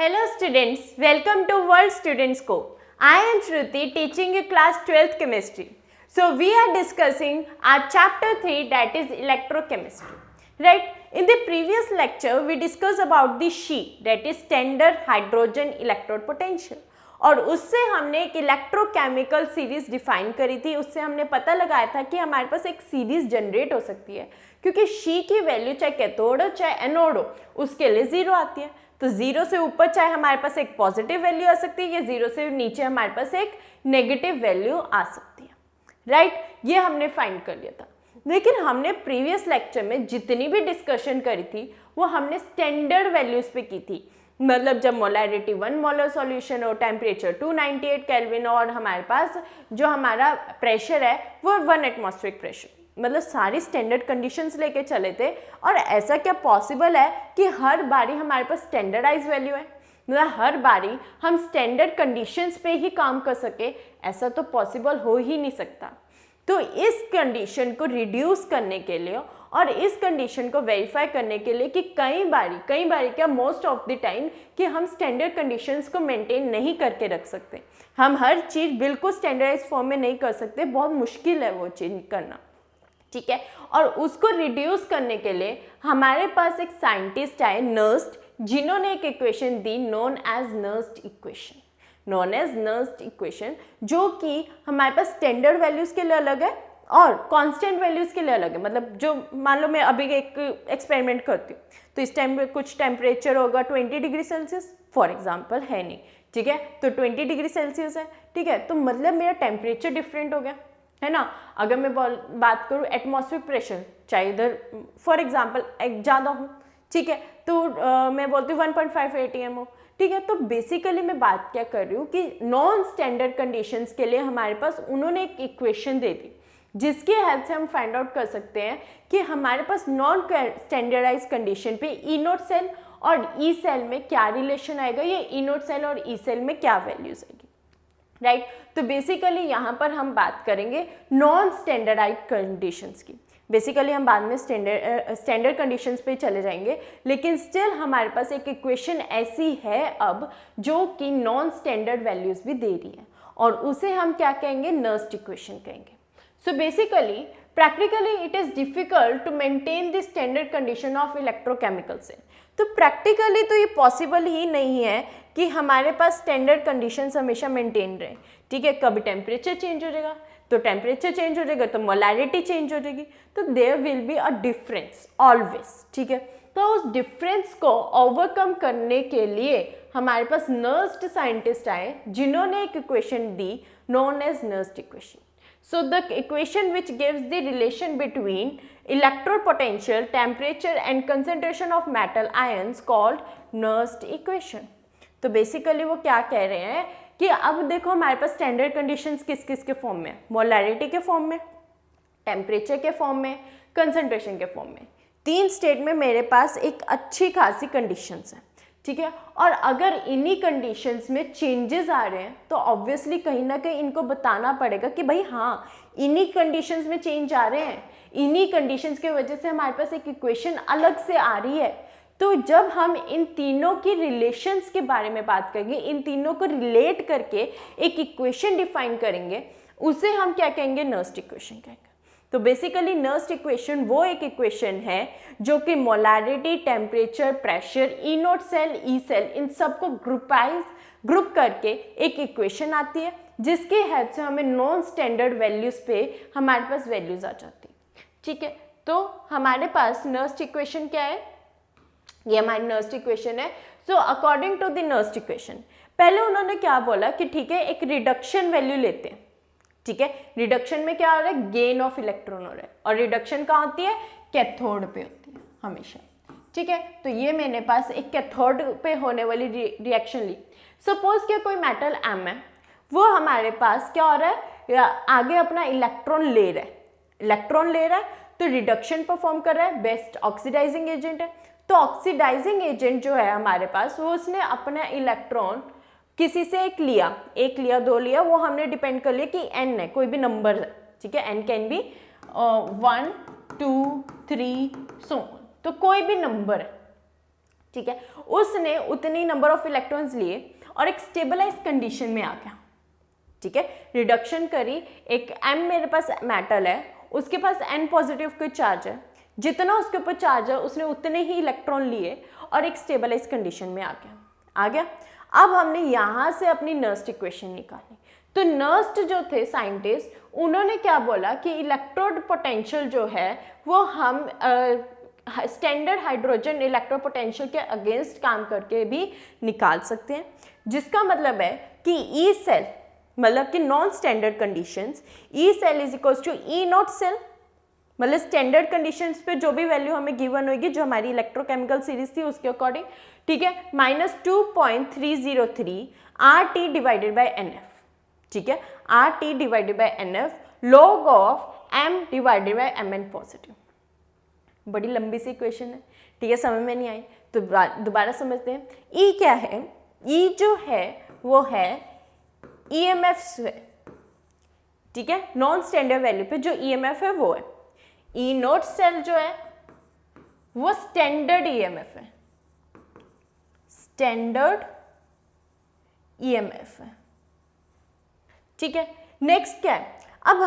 Hello students, welcome to World Student Scope. I am Shruti teaching you class 12th chemistry. So we are discussing our chapter 3 that is electrochemistry. Right? In the previous lecture we discussed about the SHE that is standard hydrogen electrode potential. और उससे हमने एक electrochemical series define करी थी. उससे हमने पता लगाया था कि हमारे पास एक सीरीज जनरेट हो सकती है क्योंकि शी की वैल्यू चाहे कैथोड हो चाहे एनोड हो उसके लिए जीरो आती है. तो जीरो से ऊपर चाहे हमारे पास एक पॉजिटिव वैल्यू आ सकती है या जीरो से नीचे हमारे पास एक नेगेटिव वैल्यू आ सकती है. राइट, ये हमने फाइंड कर लिया था. लेकिन हमने प्रीवियस लेक्चर में जितनी भी डिस्कशन करी थी वो हमने स्टैंडर्ड वैल्यूज पे की थी. मतलब जब मोलैरिटी 1 मोलर सॉल्यूशन हो, टेम्परेचर 298 केल्विन और हमारे पास जो हमारा प्रेशर है वो 1 एटमॉस्फेरिक प्रेशर, मतलब सारी स्टैंडर्ड कंडीशंस लेके चले थे. और ऐसा क्या पॉसिबल है कि हर बारी हमारे पास स्टैंडर्डाइज वैल्यू है, मतलब हर बारी हम स्टैंडर्ड कंडीशंस पे ही काम कर सके? ऐसा तो पॉसिबल हो ही नहीं सकता. तो इस कंडीशन को रिड्यूस करने के लिए और इस कंडीशन को वेरीफाई करने के लिए कि कई बारी क्या मोस्ट ऑफ द टाइम कि हम स्टैंडर्ड कंडीशंस को मेंटेन नहीं करके रख सकते. हम हर चीज़ बिल्कुल स्टैंडर्डाइज फॉर्म में नहीं कर सकते, बहुत मुश्किल है वो चीज़ करना. ठीक है, और उसको रिड्यूस करने के लिए हमारे पास एक साइंटिस्ट आए नर्स्ट, जिन्होंने एक इक्वेशन दी नोन एज नर्स्ट इक्वेशन, जो कि हमारे पास स्टैंडर्ड वैल्यूज के लिए अलग है और कांस्टेंट वैल्यूज के लिए अलग है. मतलब जो मान लो मैं अभी एक एक्सपेरिमेंट करती हूँ तो इस टाइम पे कुछ टेम्परेचर होगा 20 डिग्री सेल्सियस फॉर एग्जांपल है नहीं. ठीक है, तो 20 डिग्री सेल्सियस है. ठीक है, तो मतलब मेरा टेम्परेचर डिफरेंट हो गया है ना. अगर मैं बात करूँ एटमॉस्फेरिक प्रेशर, चाहे इधर फॉर एग्जांपल ज़्यादा हूँ, ठीक है, तो मैं बोलती हूँ 1.5 ATM हो. ठीक है, तो बेसिकली मैं बात क्या कर रही हूँ कि नॉन स्टैंडर्ड कंडीशंस के लिए हमारे पास उन्होंने एक इक्वेशन दे दी जिसकी हेल्प से हम फाइंड आउट कर सकते हैं कि हमारे पास नॉन स्टैंडर्डाइज कंडीशन पे ई नोट सेल और ई सेल में क्या रिलेशन आएगा, ये ई नोट सेल और ई सेल में क्या वैल्यूज आएगी. राइट, तो बेसिकली यहाँ पर हम बात करेंगे नॉन स्टैंडर्डाइज कंडीशंस की. बेसिकली हम बाद में स्टैंडर्ड कंडीशंस पे चले जाएंगे, लेकिन स्टिल हमारे पास एक इक्वेशन ऐसी है अब जो कि नॉन स्टैंडर्ड वैल्यूज भी दे रही है और उसे हम क्या कहेंगे, नर्स्ट इक्वेशन कहेंगे. So basically practically it is difficult to maintain the standard condition of electrochemical cell. तो प्रैक्टिकली तो ये पॉसिबल ही नहीं है कि हमारे पास स्टैंडर्ड कंडीशंस हमेशा मेंटेन रहे. ठीक है, कभी टेम्परेचर चेंज हो जाएगा तो टेम्परेचर चेंज हो जाएगा तो मोलैरिटी चेंज हो जाएगी, तो there will be a difference always. ठीक है, तो उस डिफरेंस को ओवरकम करने के लिए हमारे पास नर्स्ट साइंटिस्ट आए जिन्होंने एक इक्वेशन दी known as Nernst equation. So the equation which gives the relation between electrode potential, temperature and concentration of metal ions called Nernst equation. तो बेसिकली वो क्या कह रहे हैं कि अब देखो हमारे पास स्टैंडर्ड कंडीशंस किस किस के फॉर्म में, मोलैरिटी के फॉर्म में, टेम्परेचर के फॉर्म में, कंसंट्रेशन के फॉर्म में. 3 स्टेट में मेरे पास एक अच्छी खासी कंडीशंस हैं. ठीक है, और अगर इन्हीं कंडीशंस में चेंजेस आ रहे हैं तो ऑब्वियसली कहीं ना कहीं इनको बताना पड़ेगा कि भाई हाँ इन्हीं कंडीशंस में चेंज आ रहे हैं, इन्हीं कंडीशंस की वजह से हमारे पास एक इक्वेशन अलग से आ रही है. तो जब हम इन तीनों की रिलेशंस के बारे में बात करेंगे, इन तीनों को रिलेट करके एक इक्वेशन डिफाइन करेंगे, उसे हम क्या कहेंगे, नर्स्ट इक्वेशन कहेंगे. तो बेसिकली नर्स्ट इक्वेशन वो एक इक्वेशन है जो कि मोलैरिटी, टेम्परेचर, प्रेशर, ई नोट सेल, ई सेल, इन सबको ग्रुप करके एक इक्वेशन आती है जिसकी हेल्प से हमें नॉन स्टैंडर्ड वैल्यूज पे हमारे पास वैल्यूज आ जाती है. ठीक है, तो हमारे पास नर्स्ट इक्वेशन क्या है, ये हमारी नर्स्ट इक्वेशन है. So according to the Nernst equation पहले उन्होंने क्या बोला कि ठीक है एक रिडक्शन वैल्यू लेते हैं. ठीक है, रिडक्शन में क्या हो रहा है, गेन ऑफ इलेक्ट्रॉन हो रहा है और रिडक्शन कहाँ होती है, कैथोड पे होती है हमेशा. ठीक है, तो ये मैंने पास एक कैथोड पे होने वाली रिएक्शन ली. सपोज कि कोई मेटल एम है, वो हमारे पास क्या हो रहा है, आगे अपना इलेक्ट्रॉन ले रहा है तो रिडक्शन परफॉर्म कर रहा है, बेस्ट ऑक्सीडाइजिंग एजेंट है. तो ऑक्सीडाइजिंग एजेंट जो है हमारे पास वो उसने अपना इलेक्ट्रॉन किसी से एक लिया, 2 लिया, वो हमने डिपेंड कर लिया कि n है, कोई भी नंबर है. ठीक है, n कैन बी 1 2 3 सो, तो कोई भी नंबर है. ठीक है, उसने उतनी नंबर ऑफ इलेक्ट्रॉन्स लिए और एक स्टेबलाइज कंडीशन में आ गया, ठीक है, रिडक्शन करी, एक m मेरे पास मेटल है, उसके पास n पॉजिटिव का चार्ज है, जितना उसके ऊपर चार्ज है उसने उतने ही इलेक्ट्रॉन लिए और एक स्टेबलाइज कंडीशन में आ गया। अब हमने यहाँ से अपनी नर्स्ट इक्वेशन निकाली। तो नर्स्ट जो थे साइंटिस्ट, उन्होंने क्या बोला कि इलेक्ट्रोड पोटेंशियल जो है वो हम स्टैंडर्ड हाइड्रोजन इलेक्ट्रोड पोटेंशियल के अगेंस्ट काम करके भी निकाल सकते हैं, जिसका मतलब है कि ई सेल, मतलब कि non standard conditions, E cell is equals to E not cell, मतलब स्टैंडर्ड कंडीशंस पे जो भी वैल्यू हमें गिवन होगी, जो हमारी इलेक्ट्रोकेमिकल सीरीज थी उसके अकॉर्डिंग, ठीक है, -2.303 RT डिवाइडेड बाय NF, ठीक है, RT divided by NF log of M divided by Mn positive. बड़ी लंबी सी इक्वेशन है, ठीक है, समझ में नहीं आई तो दोबारा समझते हैं। E क्या है? E जो है वो है EMF है, ठीक है, नॉन स्टैंडर्ड वैल्यू पे जो EMF है वो है। ई नोट सेल जो है वो स्टैंडर्ड EMF है, स्टैंडर्ड EMF है, ठीक है। नेक्स्ट क्या है? अब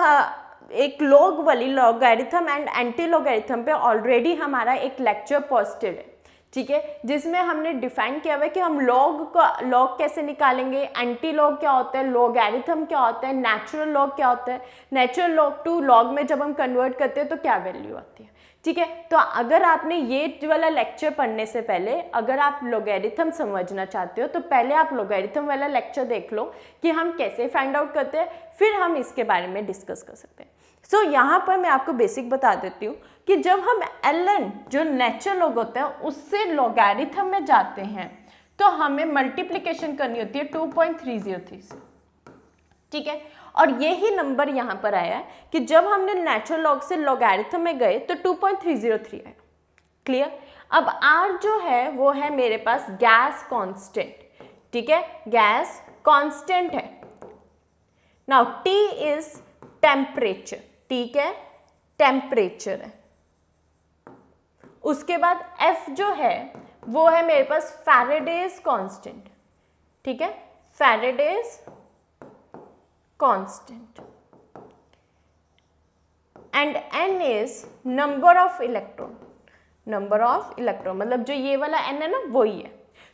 एक लॉग वाली लॉगरिथम एंड एंटी लॉगरिथम पे ऑलरेडी हमारा एक लेक्चर पोस्टेड है, ठीक है, जिसमें हमने डिफाइन किया हुआ है कि हम लॉग कैसे निकालेंगे, एंटी लॉग क्या होता है, लॉगरिथम क्या होता है, नेचुरल लॉग क्या होता है, नेचुरल लॉग टू लॉग में जब हम कन्वर्ट करते हैं तो क्या वैल्यू आती है, ठीक है। तो अगर आपने ये वाला लेक्चर पढ़ने से पहले अगर आप लॉगरिथम समझना चाहते हो तो पहले आप लॉगरिथम वाला लेक्चर देख लो कि हम कैसे फाइंड आउट करते हैं, फिर हम इसके बारे में डिस्कस कर सकते हैं। सो यहाँ पर मैं आपको बेसिक बता देती हूँ कि जब हम ln जो नेचुरल लॉग होता है उससे लॉगरिथम में जाते हैं तो हमें मल्टीप्लिकेशन करनी होती है 2.303 से, ठीक है, और यही नंबर यहाँ पर आया है कि जब हमने नेचुरल लॉग से लॉगरिथम में गए तो 2.303 आया। क्लियर? अब R जो है वो है मेरे पास गैस कांस्टेंट, ठीक है, गैस कांस्टेंट है। नाउ T इज टेम्परेचर, ठीक है, टेम्परेचर है। उसके बाद F जो है वो है मेरे पास फैराडेज कांस्टेंट, ठीक है, Faraday's constant, and N is number of electron, number of electron मतलब जो ये वाला N है ना वही है।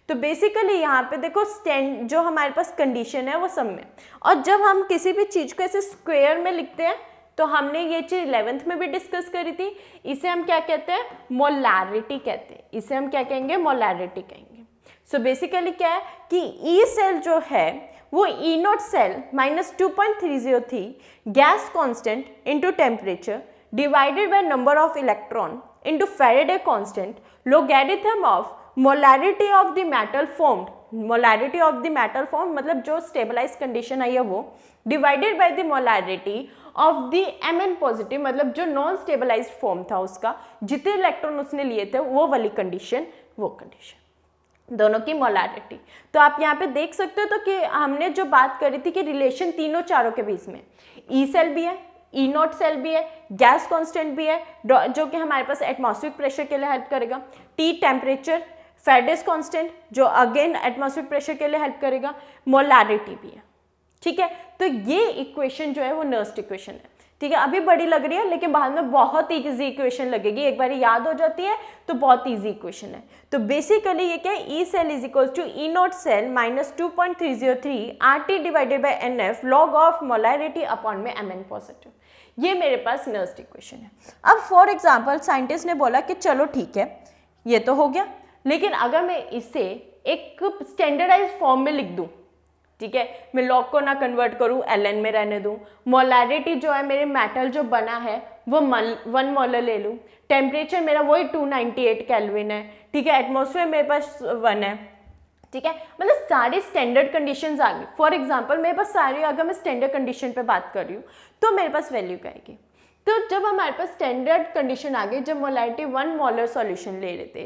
तो बेसिकली यहाँ पे देखो स्टैंड जो हमारे पास कंडीशन है वो सब में, और जब हम किसी भी चीज़ को ऐसे स्क्वायर में लिखते हैं तो हमने ये चीज़ 11th में भी डिस्कस करी थी, इसे हम क्या कहते हैं, मोलैरिटी कहते हैं, इसे हम क्या कहेंगे, मोलैरिटी कहेंगे। सो बेसिकली क्या है कि ई सेल जो है वो E not cell -2.303 gas constant into temperature divided by number of electron into Faraday constant logarithm of molarity of the metal formed, molarity of the metal form मतलब जो stabilize condition आई है वो, divided by the molarity of the Mn positive मतलब जो non stabilised form था उसका, जितने इलेक्ट्रॉन उसने लिए थे वो वाली कंडीशन, वो कंडीशन, दोनों की मोलैरिटी। तो आप यहाँ पे देख सकते हो तो कि हमने जो बात करी थी कि रिलेशन तीनों चारों के बीच में, ई सेल भी है, ई नॉट सेल भी है, गैस कांस्टेंट भी है जो कि हमारे पास एटमॉस्फेरिक प्रेशर के लिए हेल्प करेगा, टी टेम्परेचर, फैराडेज कांस्टेंट जो अगेन एटमॉस्फेरिक प्रेशर के लिए हेल्प करेगा, मोलैरिटी भी है, ठीक है। तो ये इक्वेशन जो है वो नर्स्ट इक्वेशन है, ठीक है। अभी बड़ी लग रही है लेकिन बाद में बहुत इजी इक्वेशन लगेगी, एक बार याद हो जाती है तो बहुत इजी इक्वेशन है। तो बेसिकली ये क्या है, E cell is equal to E not cell -2.303 RT divided by NF log of molarity upon में Mn पॉजिटिव, ये मेरे पास नर्स्ट इक्वेशन है। अब फॉर एग्जाम्पल साइंटिस्ट ने बोला कि चलो ठीक है ये तो हो गया, लेकिन अगर मैं इसे एक स्टैंडर्डाइज फॉर्म में लिख दूँ, ठीक है, मैं लॉग को ना कन्वर्ट करूँ, ln में रहने दूँ, मोलैरिटी जो है मेरे मेटल जो बना है वो 1 मोलर ले लूँ, टेम्परेचर मेरा वही 298 केल्विन है, ठीक है, एटमॉस्फेयर मेरे पास 1 है, ठीक है, मतलब सारी स्टैंडर्ड कंडीशंस आ गई। फॉर एग्जांपल मेरे पास सारी, अगर मैं स्टैंडर्ड कंडीशन पे बात कर रही हूँ तो मेरे पास वैल्यू क्या आएगी। तो जब हमारे पास स्टैंडर्ड कंडीशन आ गई, जब मोलैरिटी 1 मोलर सॉल्यूशन ले रहे थे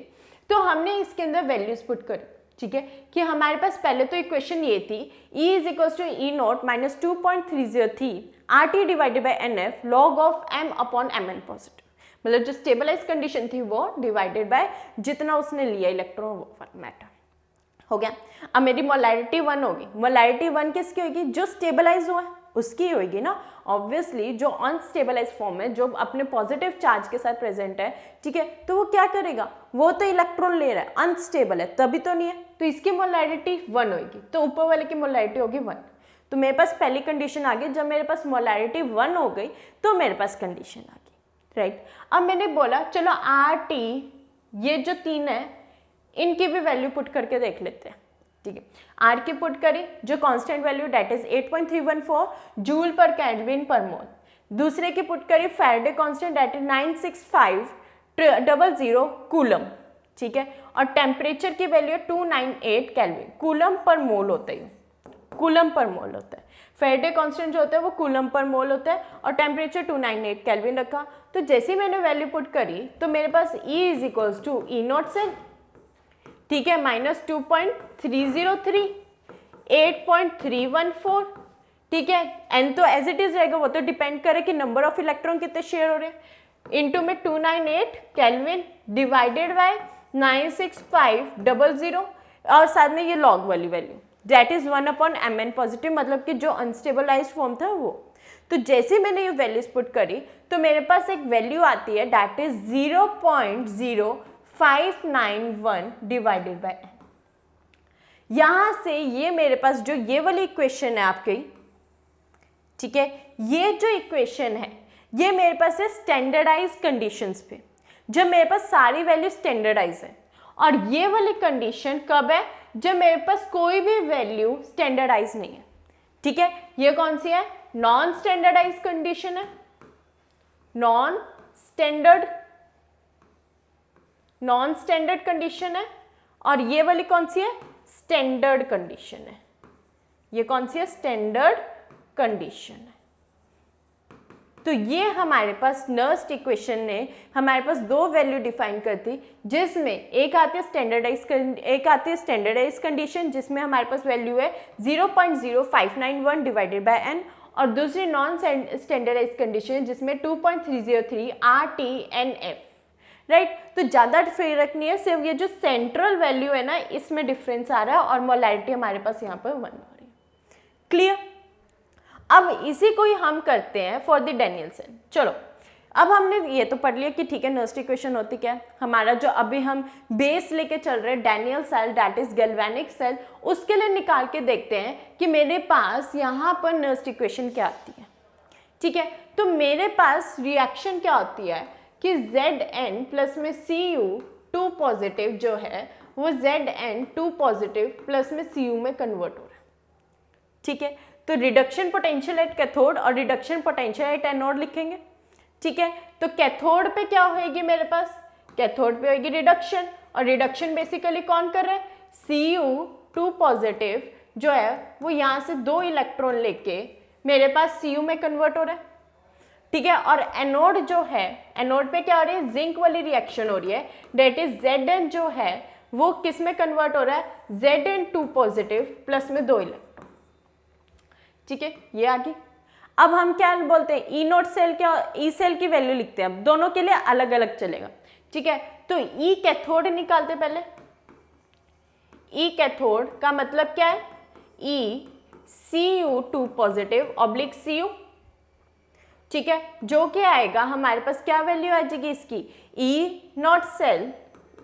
तो हमने इसके अंदर वैल्यूज पुट करी, ठीक है, कि हमारे पास पहले तो इक्वेशन ये थी E is equal to E not -2.303 RT divided by NF log of M upon Mn positive, मतलब जो स्टेबलाइज कंडीशन थी वो डिवाइडेड बाय जितना उसने लिया इलेक्ट्रॉन वो मैटर हो गया। अब मेरी मोलैरिटी 1 होगी। मोलैरिटी 1 किसकी होगी? जो स्टेबलाइज हुआ है उसकी होगी ना। ऑब्वियसली जो अनस्टेबलाइज फॉर्म है, जो अपने पॉजिटिव चार्ज के साथ प्रेजेंट है, ठीक है, तो वो क्या करेगा? वो तो इलेक्ट्रॉन ले रहा है, अनस्टेबल है, तभी तो नहीं है, तो इसकी मोलैरिटी 1 होगी, तो ऊपर वाले की मोलैरिटी होगी 1। तो मेरे पास पहली कंडीशन आ गई। जब मेरे पास मोलैरिटी 1 हो गई तो मेरे पास कंडीशन आ गई, राइट। अब मैंने बोला चलो RT ये जो 3 है इनकी भी वैल्यू पुट करके देख लेते हैं, ठीक है। R की पुट करी, जो constant value that is 8.314 joule per kelvin per mole. दूसरे की पुट करी Faraday constant that is 96500 coulomb, ठीक है। और टेम्परेचर की वैल्यू 298 केल्विन, कूलम पर मोल होता है, कूलम पर मोल होता है। फैराडे कांस्टेंट जो होता है वो कूलम पर मोल होता है और टेम्परेचर 298 केल्विन रखा। तो जैसे ही मैंने वैल्यू पुट करी तो मेरे पास E is equals to E0 cell, ठीक है, -2.303 8.314, ठीक है। N तो एज इट इज रहेगा, वो तो डिपेंड करे कि नंबर ऑफ इलेक्ट्रॉन कितने शेयर हो रहे हैं, इनटू में 298 केल्विन डिवाइडेड बाय 96500 और साथ में ये लॉग वाली value that is 1/mn positive, मतलब कि जो अनस्टेबलाइज फॉर्म था वो। तो जैसे मैंने ये वैल्यूज पुट करी तो मेरे पास एक वैल्यू आती है that is 0.0591 divided by n। यहां से ये मेरे पास जो ये वाली इक्वेशन है आपकी, ठीक है, ये जो इक्वेशन है ये मेरे पास है स्टैंडर्डाइज कंडीशंस पे, जब मेरे पास सारी वैल्यू स्टैंडर्डाइज है। और ये वाली कंडीशन कब है? जब मेरे पास कोई भी वैल्यू स्टैंडर्डाइज नहीं है, ठीक है। ये कौन सी है? नॉन स्टैंडर्डाइज कंडीशन है, नॉन स्टैंडर्ड कंडीशन है। और ये वाली कौन सी है? स्टैंडर्ड कंडीशन है। ये कौन सी है? स्टैंडर्ड कंडीशन है। तो ये हमारे पास नर्स्ट इक्वेशन ने हमारे पास दो वैल्यू डिफाइन करती, जिसमें एक आती है स्टैंडर्डाइज कंडीशन जिसमें हमारे पास वैल्यू है 0.0591 डिवाइडेड बाय n, और दूसरी नॉन स्टैंडर्डाइज कंडीशन जिसमें 2.303 RTNF, राइट। तो ज़्यादा फर्क नहीं है, सिर्फ ये जो सेंट्रल वैल्यू है ना इसमें डिफरेंस आ रहा है और मोलैरिटी हमारे पास यहाँ पर 1 हो रही है। क्लियर? अब इसी को ही हम करते हैं फॉर द डैनियल-सेन। चलो अब हमने ये तो पढ़ लिया कि ठीक है नर्स्ट इक्वेशन होती क्या है। हमारा जो अभी हम बेस लेके चल रहे हैं Daniell cell that is galvanic cell, उसके लिए निकाल के देखते हैं कि मेरे पास यहाँ पर नर्स्ट इक्वेशन क्या आती है, ठीक है। तो मेरे पास रिएक्शन क्या होती है कि Zn प्लस में Cu2 पॉजिटिव जो है वो Zn2 पॉजिटिव प्लस में Cu में कन्वर्ट हो रहा है, ठीक है। तो रिडक्शन पोटेंशियल एट कैथोड और रिडक्शन पोटेंशियल एट एनोड लिखेंगे, ठीक है। तो कैथोड पे क्या होएगी मेरे पास? कैथोड पे होएगी रिडक्शन, और रिडक्शन बेसिकली कौन कर रहा है? Cu2 पॉजिटिव जो है वो यहाँ से 2 इलेक्ट्रॉन लेके मेरे पास Cu में कन्वर्ट हो रहा है, ठीक है। और एनोड जो है, एनोड पे क्या हो रही है? जिंक वाली रिएक्शन हो रही है, डेट इज Zn जो है वो किस में कन्वर्ट हो रहा है? Zn2 पॉजिटिव प्लस में 2 इलेक्ट्रॉन, ठीक है। ये आ गई। अब हम क्या बोलते हैं? ई नोट सेल क्या, ई सेल की वैल्यू लिखते हैं, अब दोनों के लिए अलग अलग चलेगा, ठीक है। तो ई कैथोड निकालते पहले। ई कैथोड का मतलब क्या है? ई Cu2 पॉजिटिव ऑब्लिक Cu, ठीक है। जो क्या आएगा हमारे पास, क्या वैल्यू आ जाएगी इसकी? E not cell,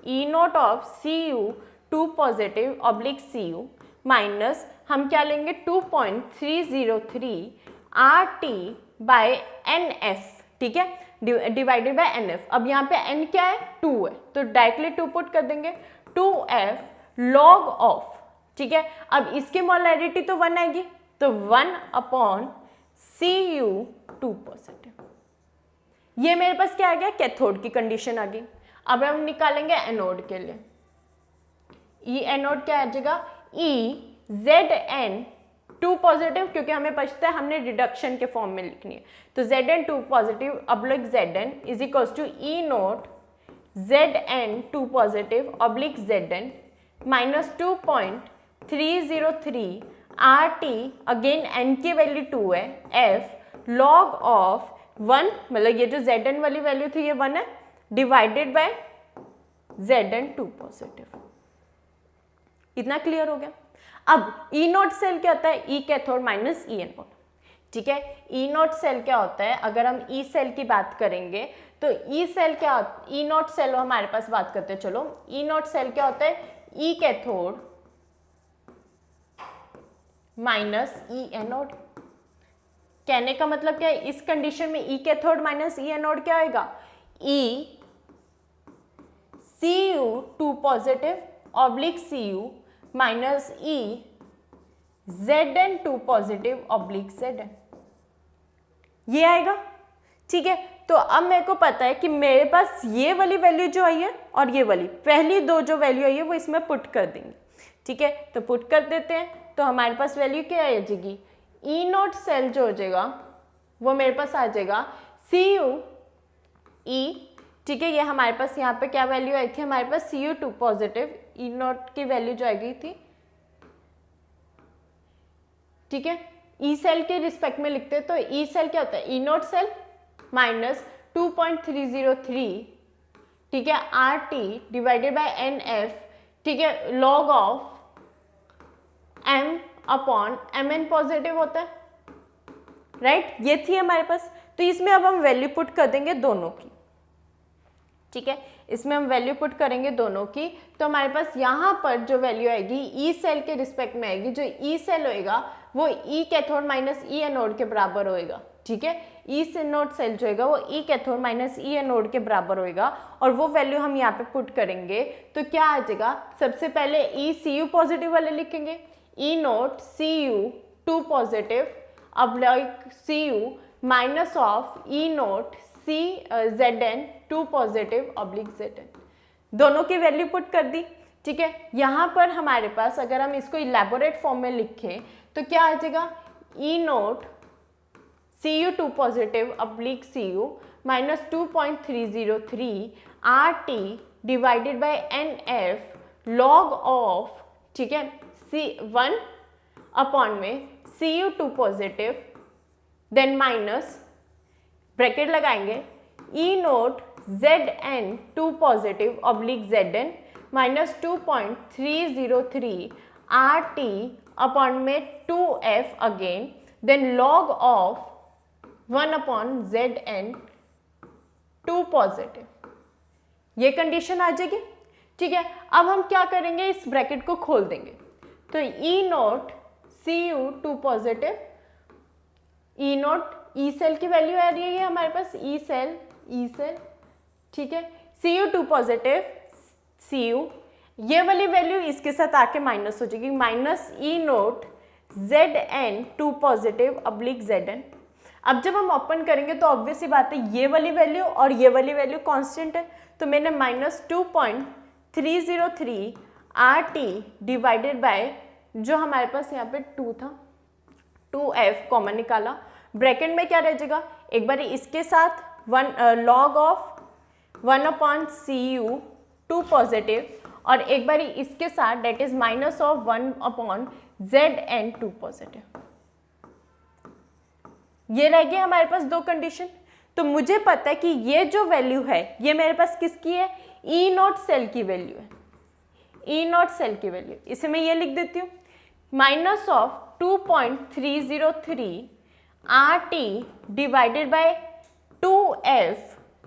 E naught of Cu2 positive oblique Cu minus हम क्या लेंगे? 2.303 RT बाय NF, ठीक है, डिवाइडेड बाय NF। अब यहाँ पे N क्या है? 2 है, तो डायरेक्टली 2 पुट कर देंगे, 2F लॉग ऑफ, ठीक है। अब इसकी मोलैरिटी तो 1 आएगी, तो 1/Cu2 पॉजिटिव। ये मेरे पास क्या आ गया? कैथोड की कंडीशन आ गई। अब हम निकालेंगे एनोड के लिए। ई एनोड क्या आ जाएगा? Zn2 पॉजिटिव, क्योंकि हमें पता है हमने रिडक्शन के फॉर्म में लिखनी है, तो Zn2 positive oblique Zn is equals to E note Zn2 positive oblique Zn minus 2.303 RT, again n की वैल्यू 2 है, F लॉग ऑफ 1, मतलब ये जो Zn वाली वैल्यू थी ये 1 है, डिवाइडेड बाय Zn2 पॉजिटिव। इतना क्लियर हो गया। अब ई नॉट सेल क्या होता है? E cathode minus E anode. ठीक है, ई नॉट सेल क्या होता है? अगर हम ई सेल की बात करेंगे तो ई सेल क्या, ई नॉट सेल हमारे पास बात करते हैं। चलो, ई नॉट सेल क्या होता है? E cathode minus E anode. कहने का मतलब क्या है? इस कंडीशन में E cathode minus E anode क्या आएगा? E Cu2 positive oblique Cu minus E Zn2 positive oblique Zn, ये आएगा। ठीक है, तो अब मेरे को पता है कि मेरे पास ये वाली वैल्यू जो आई है और ये वाली पहली दो जो वैल्यू आई है वो इसमें पुट कर देंगे। ठीक है, तो पुट कर देते हैं, तो हमारे पास वैल्यू क्या आ जाएगी? ई नॉट सेल जो हो जाएगा वो मेरे पास आ जाएगा Cu ई। ठीक है, ये हमारे पास यहाँ पे क्या वैल्यू आई थी? हमारे पास Cu2 पॉजिटिव, ई नॉट की वैल्यू जो आ गई थी। ठीक है, ई सेल के रिस्पेक्ट में लिखते हैं तो ई सेल क्या होता है? ई नॉट सेल माइनस 2.303, ठीक है, R T divided by N F, ठीक है, log of M upon M N positive होता है, राइट? ये थी हमारे पास। तो इसमें अब हम वैल्यू पुट कर देंगे दोनों की। ठीक है, इसमें हम वैल्यू पुट करेंगे दोनों की, तो हमारे पास यहाँ पर जो वैल्यू आएगी ई सेल के रिस्पेक्ट में आएगी। जो ई सेल होएगा वो ई कैथोड माइनस ई एनोड के बराबर होएगा। ठीक है, ई नोड सेल जो होगा वो ई कैथोड माइनस ई एनोड के बराबर होएगा, और वो वैल्यू हम यहाँ पे पुट करेंगे तो क्या आ जाएगा? सबसे पहले ई Cu पॉजिटिव वाले लिखेंगे, ई नोट Cu2 पॉजिटिव अब like Cu minus of E note Zn2 positive oblique Zn, दोनों की वैल्यू पुट कर दी। ठीक है, यहाँ पर हमारे पास अगर हम इसको इलेबोरेट फॉर्म में लिखें तो क्या आ जाएगा? E naught Cu2 positive oblique Cu minus 2.303 R T divided by N F log of, ठीक है, C1 अपॉन में Cu2 positive, then minus bracket लगाएंगे E note Zn2 positive oblique Zn minus 2.303 R T upon में 2f again, then log of 1 upon Zn2 positive. ये condition आ जाएगी। ठीक है, अब हम क्या करेंगे? इस ब्रैकेट को खोल देंगे, तो ई नोट Cu2 पॉजिटिव, ई नोट ई सेल की वैल्यू आ रही है हमारे पास, ई सेल, ठीक है, Cu2 पॉजिटिव Cu, ये वाली वैल्यू इसके साथ आके माइनस हो जाएगी, minus E note Zn2 positive oblique Zn। अब जब हम ओपन करेंगे तो ऑब्वियस सी बात है ये वाली वैल्यू और ये वाली वैल्यू कांस्टेंट है, तो मैंने minus 2.303 R T divided bye जो हमारे पास यहाँ पे 2 था, 2f कॉमन निकाला, ब्रैकेट में क्या रह जाएगा? एक बार इसके साथ log of 1 upon Cu2 positive, और एक बार इसके साथ that is minus of 1 upon Zn2 positive. ये रह गए हमारे पास दो कंडीशन। तो मुझे पता है कि ये जो वैल्यू है ये मेरे पास किसकी है? ई नॉट सेल की वैल्यू है, ई नॉट सेल की वैल्यू। इसे मैं ये लिख देती हूँ, minus of 2.303 R T divided by 2f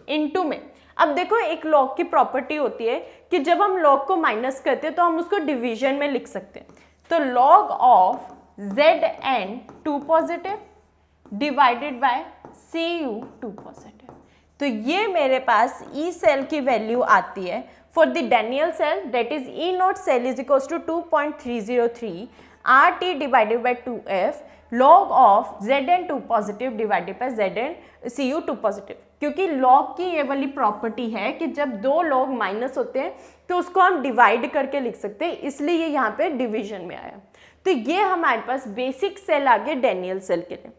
into में। अब देखो एक लॉग की प्रॉपर्टी होती है कि जब हम लॉग को माइनस करते हैं तो हम उसको डिवीजन में लिख सकते हैं। तो log of Zn2 positive divided by Cu2 positive. तो ये मेरे पास ई सेल की वैल्यू आती है for the Daniell cell, that is E not cell is equals to 2.303 R T divided by 2f log of Zn2 positive divided by Cu2 positive. क्योंकि log की ये वाली प्रॉपर्टी है कि जब दो लॉग माइनस होते हैं तो उसको हम डिवाइड करके लिख सकते हैं, इसलिए ये यहाँ पे डिवीजन में आया। तो ये हमारे पास बेसिक सेल आ गए डेनियल सेल के लिए।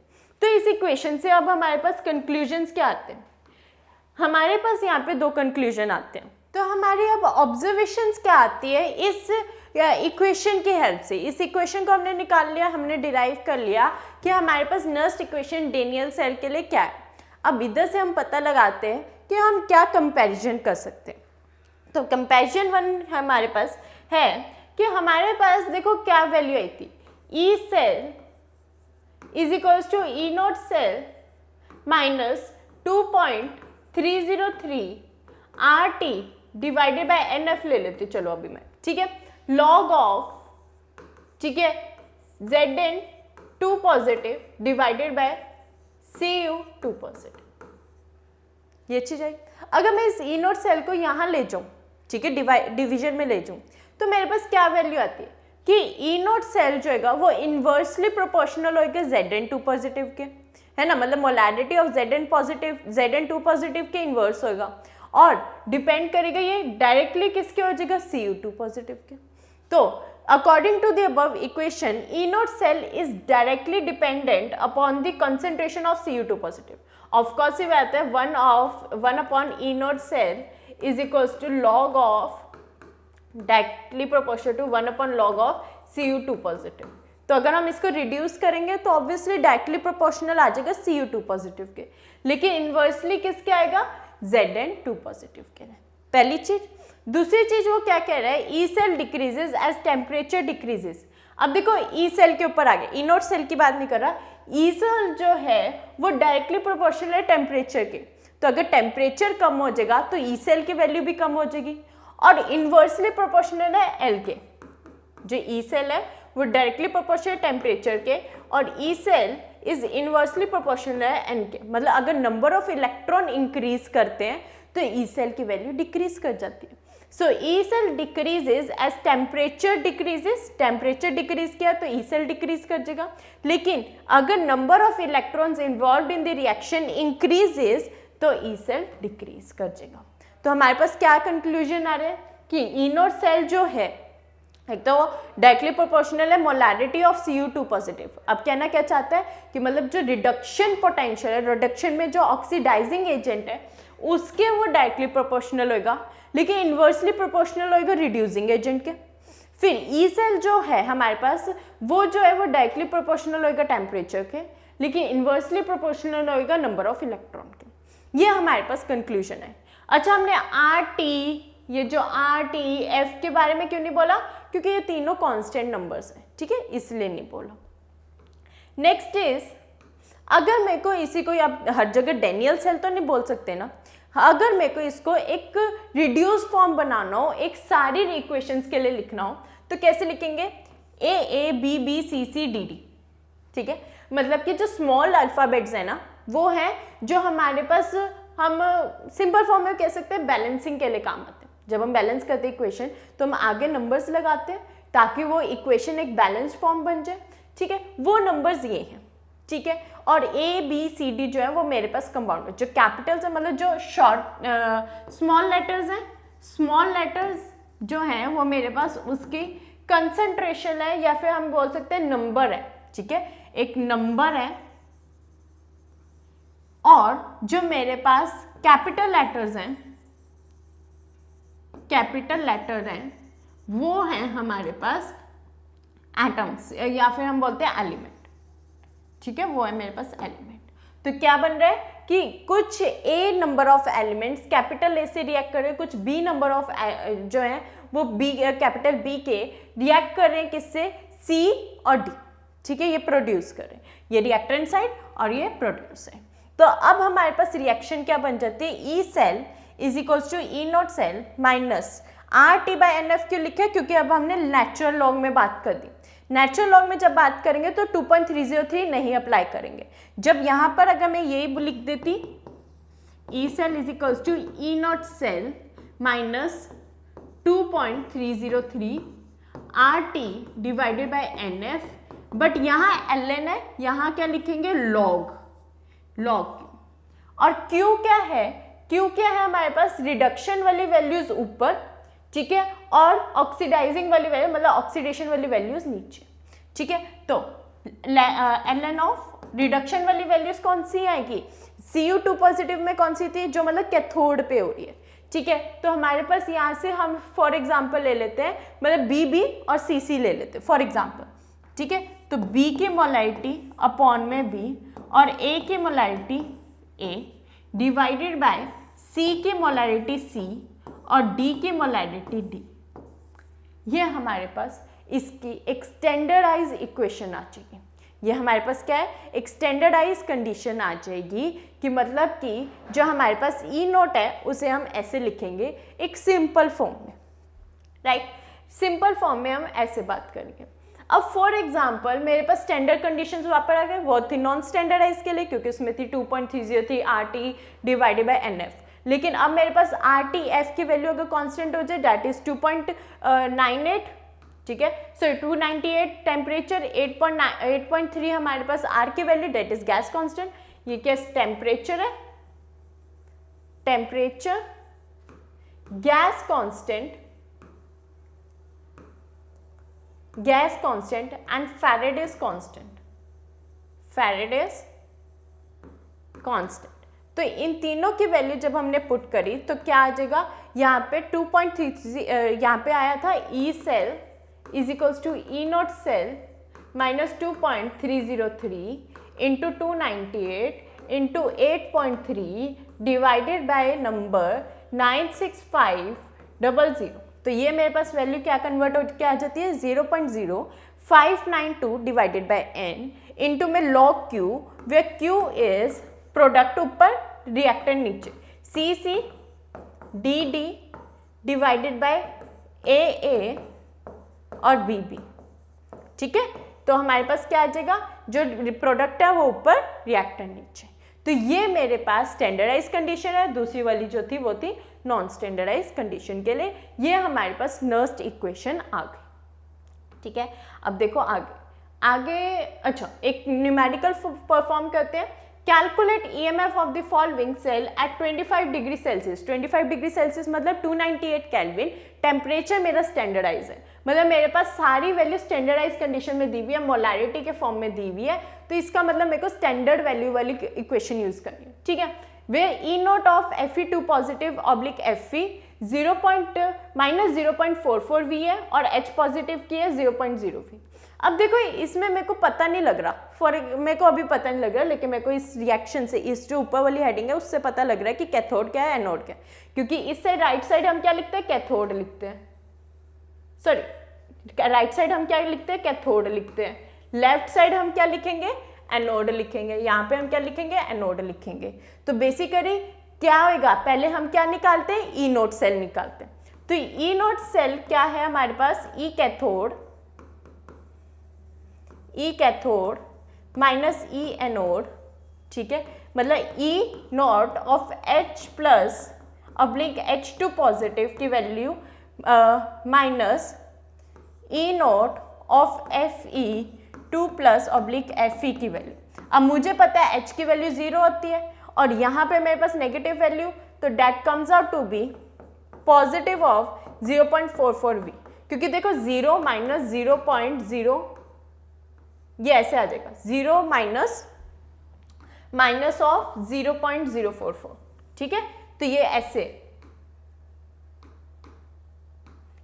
तो इस इक्वेशन से अब हमारे पास कंक्लूजन्स क्या आते हैं? हमारे पास यहाँ पे दो कंक्लूजन आते हैं। तो हमारी अब ऑब्जर्वेशंस क्या आती है इस इक्वेशन की हेल्प से? इस इक्वेशन को हमने निकाल लिया, हमने डिराइव कर लिया कि हमारे पास नर्स्ट इक्वेशन डेनियल सेल के लिए क्या है। अब इधर से हम पता लगाते हैं कि हम क्या कंपैरिजन कर सकते हैं। तो कंपैरिजन 1 हमारे पास है कि हमारे पास देखो क्या वैल्यू आई थी, E cell is equals to E not cell minus 2.303 R T divided by N F ले लेते चलो अभी मैं, ठीक है, लॉग ऑफ, ठीक है, Z N 2 positive divided by C U 2 positive, ये चीज आई। अगर मैं इस ई नोट सेल को यहाँ ले जाऊँ, ठीक है, डिवीजन में ले जाऊँ, तो मेरे पास क्या वैल्यू आती है कि ई नोट सेल जो है वो इनवर्सली प्रोपोर्शनल होगा जेड एन 2 पॉजिटिव के, है ना, मतलब molarity of Z N positive Z N 2 positive के इनवर्स होगा, और डिपेंड करेगा ये डायरेक्टली किसके हो जाएगा, सी यू 2 पॉजिटिव के। तो according to the above equation E naught cell is directly dependent upon the concentration of C U 2 positive. Of course ये आता है 1 upon E naught cell is equals to log of directly proportional to 1 upon log of C U 2 positive. तो अगर हम इसको reduce करेंगे तो obviously directly proportional आ जाएगा सी यू 2 पॉजिटिव के, लेकिन इनवर्सली किसके आएगा, जेड एन 2 पॉजिटिव के। पहली चीज। दूसरी चीज वो क्या कह रहा है, E cell decreases as temperature decreases. अब देखो ई सेल के ऊपर आ गया, ई नोट सेल की बात नहीं कर रहा, ई सेल जो है वो डायरेक्टली प्रोपोर्शनल है टेम्परेचर के, तो अगर टेम्परेचर कम हो जाएगा तो ई सेल की वैल्यू भी कम हो जाएगी, और इनवर्सली प्रोपोर्शनल है एल के, जो ई सेल है वो डायरेक्टली प्रोपोर्शनल टेम्परेचर के, और E cell is inversely proportional है एन के, मतलब अगर नंबर ऑफ इलेक्ट्रॉन इंक्रीज करते हैं तो ई सेल की वैल्यू डिक्रीज कर जाती है। So E cell decreases as temperature decreases, temperature decrease किया तो ई सेल डिक्रीज कर जाएगा, लेकिन अगर number of electrons involve in the reaction increases तो ई सेल डिक्रीज कर जाएगा। तो हमारे पास क्या कंक्लूजन आ रहा है कि ई नोट सेल जो है एक तो डायरेक्टली प्रोपोर्शनल है molarity of C U 2 positive. अब कहना क्या चाहता है कि मतलब जो रिडक्शन पोटेंशियल है, रिडक्शन में जो ऑक्सीडाइजिंग एजेंट है उसके वो डायरेक्टली प्रोपोर्शनल होगा, लेकिन इन्वर्सली प्रोपोर्शनल होगा रिड्यूसिंग एजेंट के। फिर ई सेल जो है हमारे पास वो जो है वो डायरेक्टली प्रोपोर्शनल होगा टेम्परेचर के, लेकिन इन्वर्सली प्रोपोर्शनल होगा नंबर ऑफ इलेक्ट्रॉन के। ये हमारे पास कंक्लूजन है। अच्छा, हमने आर टी, ये जो आर टी एफ के बारे में क्यों नहीं बोला, क्योंकि ये तीनों कांस्टेंट नंबर्स हैं, ठीक है, इसलिए नहीं बोला। नेक्स्ट इज, अगर मेरे को इसी को आप हर जगह डेनियल सेल तो नहीं बोल सकते ना, अगर मेरे को इसको एक रिड्यूस फॉर्म बनाना हो, एक सारी इक्वेशंस के लिए लिखना हो, तो कैसे लिखेंगे, A B B C C D D, ठीक है, मतलब कि जो स्मॉल अल्फाबेट्स है ना वो है जो हमारे पास, हम सिंपल फॉर्म में कह सकते हैं बैलेंसिंग के लिए काम आते हैं। जब हम बैलेंस करते हैं इक्वेशन तो हम आगे नंबर्स लगाते हैं ताकि वो इक्वेशन एक बैलेंस फॉर्म बन जाए, ठीक है, वो नंबर्स ये हैं, ठीक है, और ए बी सी डी जो है वो मेरे पास कंपाउंड है, जो कैपिटल्स है मतलब जो शॉर्ट स्मॉल लेटर्स हैं, स्मॉल लेटर्स जो हैं वो मेरे पास उसकी कंसंट्रेशन है, या फिर हम बोल सकते हैं नंबर है, ठीक है, एक नंबर है, और जो मेरे पास कैपिटल लेटर्स हैं, कैपिटल लेटर हैं वो हैं हमारे पास एटम्स, या फिर हम बोलते हैं एलिमेंट, ठीक है, वो है मेरे पास एलिमेंट। तो क्या बन रहा है कि कुछ A number of elements capital A से रिएक्ट कर रहे हैं, कुछ बी नंबर ऑफ जो है वो बी कैपिटल बी के रिएक्ट कर रहे हैं किससे, सी और डी, ठीक है, ये प्रोड्यूस कर रहे हैं, ये रिएक्टेंट साइड और ये प्रोड्यूस है। तो अब हमारे पास रिएक्शन क्या बन जाती है, E cell is equals to E not cell minus R T by n F क्यों लिखा है, क्योंकि अब हमने नेचुरल लॉग में बात कर दी। नेचुरल लॉग में जब बात करेंगे तो 2.303 नहीं अप्लाई करेंगे। जब यहाँ पर अगर मैं यही लिख देती E cell is equals to E not cell minus 2.303 R T divided by n F, but यहाँ एल एन है, यहाँ क्या लिखेंगे लॉग, लॉग, और क्यू क्या है, क्यू क्या है हमारे पास रिडक्शन वाली वैल्यूज ऊपर, ठीक है, और ऑक्सीडाइजिंग वाली वैल्यू मतलब ऑक्सीडेशन वाली वैल्यूज नीचे, ठीक है। तो एल एन ऑफ रिडक्शन वाली वैल्यूज कौन सी आएगी, Cu2 पॉजिटिव में कौन सी थी, जो मतलब कैथोड पे हो रही है, ठीक है। तो हमारे पास यहाँ से हम फॉर एग्जाम्पल ले लेते हैं, मतलब बी और सी ले लेते हैं फॉर एग्जाम्पल, ठीक है। तो B की मोलैरिटी अपॉन में B और A की molarity A divided by C की मोलैरिटी C और D की मोलैरिटी D। ये हमारे पास इसकी एक स्टैंडर्डाइज इक्वेशन आ जाएगी। ये हमारे पास क्या है, एक स्टैंडर्डाइज कंडीशन आ जाएगी कि मतलब कि जो हमारे पास ई नोट है उसे हम ऐसे लिखेंगे एक सिंपल फॉर्म में, राइट। सिंपल फॉर्म में हम ऐसे बात करेंगे। अब फॉर एग्जांपल मेरे पास स्टैंडर्ड कंडीशंस वहाँ पर आ गए, वो थी नॉन स्टैंडर्डाइज के लिए क्योंकि उसमें थी 2.30 थी RT डिवाइडेड बाय NF। लेकिन अब मेरे पास RTF की वैल्यू अगर कांस्टेंट हो जाए दैट इज 2.98, ठीक है। सो 298 टेम्परेचर, 8.3 हमारे पास R की value that is gas constant. ये क्या टेम्परेचर है, temperature, gas constant, gas constant and Faraday's constant, Faraday's constant. तो इन तीनों की वैल्यू जब हमने पुट करी तो क्या आ जाएगा, यहाँ पे 2.30 यहाँ पे आया था E cell is equals to E naught cell minus 2.303 into 298 into 8.3 divided by number 96500। तो ये मेरे पास वैल्यू क्या कन्वर्ट हो के आ जाती है 0.0592 डिवाइडेड बाय n इंटू में log Q, where Q is product ऊपर रिएक्टेंट नीचे, CC DD divided by AA और BB, ठीक है। तो हमारे पास क्या आ जाएगा, जो प्रोडक्ट है वो ऊपर रिएक्टेंट नीचे। तो ये मेरे पास स्टैंडर्डाइज कंडीशन है, दूसरी वाली जो थी वो थी नॉन स्टैंडर्डाइज कंडीशन के लिए। ये हमारे पास नर्स्ट इक्वेशन आ गई, ठीक है। अब देखो आगे अच्छा एक न्यूमेरिकल परफॉर्म करते हैं। Calculate EMF of the following cell at 25 degree Celsius. 25 degree Celsius मतलब 298 केल्विन। टेम्परेचर मेरा स्टैंडर्डाइज है, मतलब मेरे पास सारी वैल्यू स्टैंडर्डाइज कंडीशन में दी हुई है, मोलैरिटी के फॉर्म में दी हुई है। तो इसका मतलब मेरे को स्टैंडर्ड वैल्यू वाली इक्वेशन यूज करनी है, ठीक है। वे E note of Fe2 positive oblique Fe -0.44 V है और H पॉजिटिव की है 0.0 V। अब देखो इसमें मेरे को पता नहीं लग रहा, मेरे को अभी पता नहीं लग रहा, लेकिन मेरे को इस रिएक्शन से, इस जो ऊपर वाली हेडिंग है उससे पता लग रहा है कि कैथोड क्या है, एनोड क्या है। क्योंकि इस साइड राइट साइड हम क्या लिखते हैं, कैथोड लिखते हैं, सॉरी राइट साइड हम क्या लिखते हैं, कैथोड लिखते हैं। लेफ्ट साइड हम क्या लिखेंगे, एनोड लिखेंगे। यहाँ पे हम क्या लिखेंगे, एनोड लिखेंगे। तो बेसिकली क्या होगा, पहले हम क्या निकालते हैं, ई नोट सेल निकालते हैं। तो ई नोट सेल क्या है हमारे पास, E cathode minus E anode, ठीक है। मतलब E naught of H plus oblique H2 positive की value minus E naught of Fe2 plus oblique Fe की वैल्यू। अब मुझे पता है H की वैल्यू 0 होती है और यहाँ पे मेरे पास नेगेटिव वैल्यू, तो that comes out to be positive of 0.44 V। क्योंकि देखो 0 माइनस 0.0 ये ऐसे आ जाएगा, 0 माइनस ऑफ 0.044, ठीक है। तो ये ऐसे,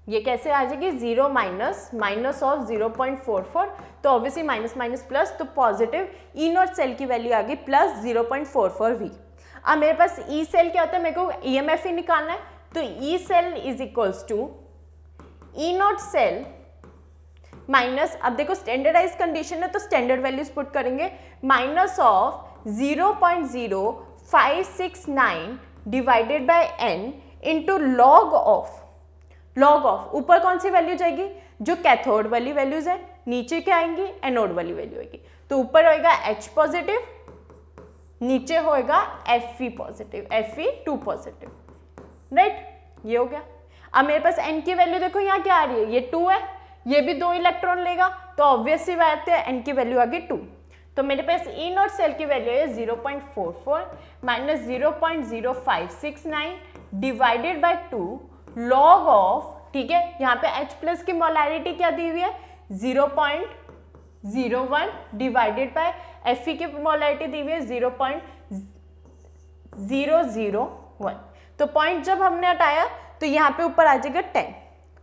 ये कैसे आ जाएगी, 0 माइनस ऑफ 0.44। तो ऑब्वियसली माइनस माइनस प्लस, तो पॉजिटिव ई नॉट सेल की वैल्यू आ गई प्लस 0.44 V। अब मेरे पास ई सेल क्या होता है, मेरे को EMF ही निकालना है। तो E cell is equals to E not cell minus, अब देखो स्टैंडर्डाइज कंडीशन है तो स्टैंडर्ड वैल्यूज पुट करेंगे, minus of 0.0569 divided by n into log of ऊपर कौन सी वैल्यू जाएगी, जो कैथोड वाली वैल्यूज है, नीचे क्या आएंगी, एनोड वाली वैल्यू आएगी। तो ऊपर होएगा H पॉजिटिव, नीचे होएगा Fe positive, Fe2 positive, right. ये हो गया। अब मेरे पास n की वैल्यू देखो यहाँ क्या आ रही है, ये 2 है, ये भी 2 इलेक्ट्रॉन लेगा, तो ऑब्वियसली बात है n की वैल्यू आ गई 2। तो मेरे पास ई नॉट सेल की वैल्यू है 0.44 minus 0.0569 divided bye 2 log of, ठीक है। यहाँ पे H प्लस की मोलैरिटी क्या दी हुई है, 0.01 डिवाइडेड बाय Fe की मोलैरिटी दी हुई है 0.001। तो पॉइंट जब हमने हटाया तो यहाँ पे ऊपर आ जाएगा 10।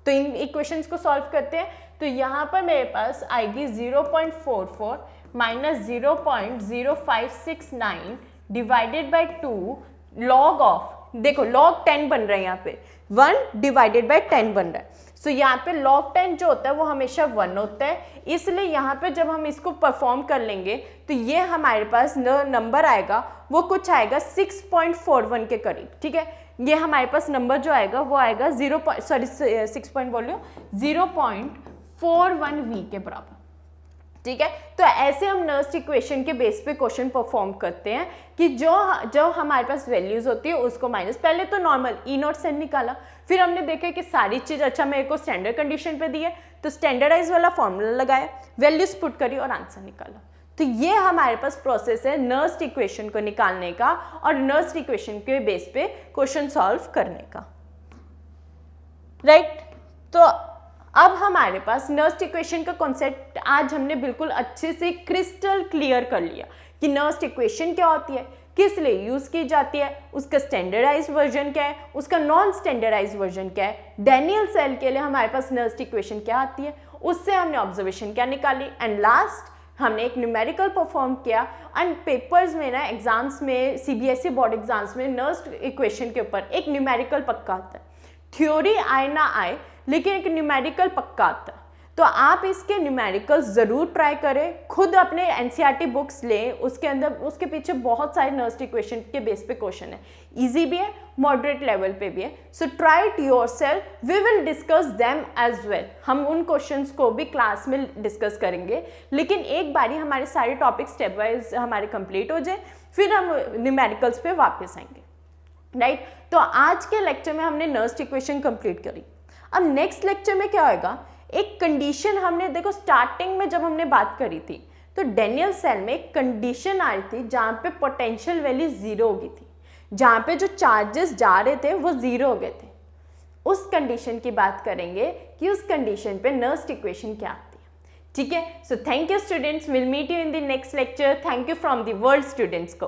तो इन इक्वेशंस को सॉल्व करते हैं, तो यहाँ पर मेरे पास आएगी 0.44 minus 0.0569 divided bye 2 log of, देखो लॉग 10 बन रहा है यहाँ पे, 1 डिवाइडेड बाय 10 बन रहा है। सो यहाँ पे log 10 जो होता है वो हमेशा 1 होता है, इसलिए यहाँ पे जब हम इसको परफॉर्म कर लेंगे तो ये हमारे पास नंबर आएगा वो कुछ आएगा 6.41 के करीब, ठीक है। ये हमारे पास नंबर जो आएगा वो आएगा 0.41 v के बराबर, ठीक है। तो ऐसे हम नर्स्ट इक्वेशन के बेस पे क्वेश्चन परफॉर्म करते हैं कि जो हमारे पास वैल्यूज होती है उसको माइनस, पहले तो नॉर्मल ई नॉट सेन निकाला, फिर हमने देखा कि सारी चीज अच्छा मेरे को स्टैंडर्ड कंडीशन पे दी है तो स्टैंडर्डाइज वाला फॉर्मूला लगाया, वैल्यूज पुट करी और आंसर निकाला। तो ये हमारे पास प्रोसेस है नर्स्ट इक्वेशन को निकालने का और नर्स्ट इक्वेशन के बेस पे क्वेश्चन सॉल्व करने का, राइट। तो अब हमारे पास नर्स्ट इक्वेशन का कॉन्सेप्ट आज हमने बिल्कुल अच्छे से क्रिस्टल क्लियर कर लिया कि नर्स्ट इक्वेशन क्या होती है, किस लिए यूज की जाती है, उसका स्टैंडर्डाइज वर्जन क्या है, उसका नॉन स्टैंडर्डाइज वर्जन क्या है, डैनियल सेल के लिए हमारे पास नर्स्ट इक्वेशन क्या आती है, उससे हमने ऑब्जर्वेशन क्या निकाली, एंड लास्ट हमने एक न्यूमेरिकल परफॉर्म किया। एंड पेपर्स में ना एग्जाम्स में सीबीएसई बोर्ड एग्जाम्स में नर्स्ट इक्वेशन के ऊपर एक न्यूमेरिकल पक्का आता है, थ्योरी आए ना आए लेकिन एक न्यूमेरिकल पक्का आता है। तो आप इसके न्यूमेरिकल्स ज़रूर ट्राई करें, खुद अपने एनसीईआरटी बुक्स लें, उसके अंदर उसके पीछे बहुत सारे नर्स्ट इक्वेशन के बेस पे क्वेश्चन है, इजी भी है, मॉडरेट लेवल पे भी है। So try it yourself, we will discuss them as well. हम उन क्वेश्चंस को भी क्लास में डिस्कस करेंगे, लेकिन एक बारी हमारे सारे टॉपिक स्टेप वाइज हमारे कंप्लीट हो जाए फिर हम न्यूमेरिकल्स पे वापस आएंगे, राइट। तो आज के लेक्चर में हमने नर्स्ट इक्वेशन कंप्लीट करी। अब नेक्स्ट लेक्चर में क्या होगा, एक कंडीशन हमने देखो स्टार्टिंग में जब हमने बात करी थी तो डैनियल सेल में एक कंडीशन आ रही थी जहाँ पे पोटेंशियल वैल्यू 0 हो गई थी, जहाँ पे जो चार्जेस जा रहे थे वो 0 हो गए थे। उस कंडीशन की बात करेंगे कि उस कंडीशन पे नर्स्ट इक्वेशन क्या आती है, ठीक है। So thank you students, will meet you in the next lecture. Thank you from the world students को।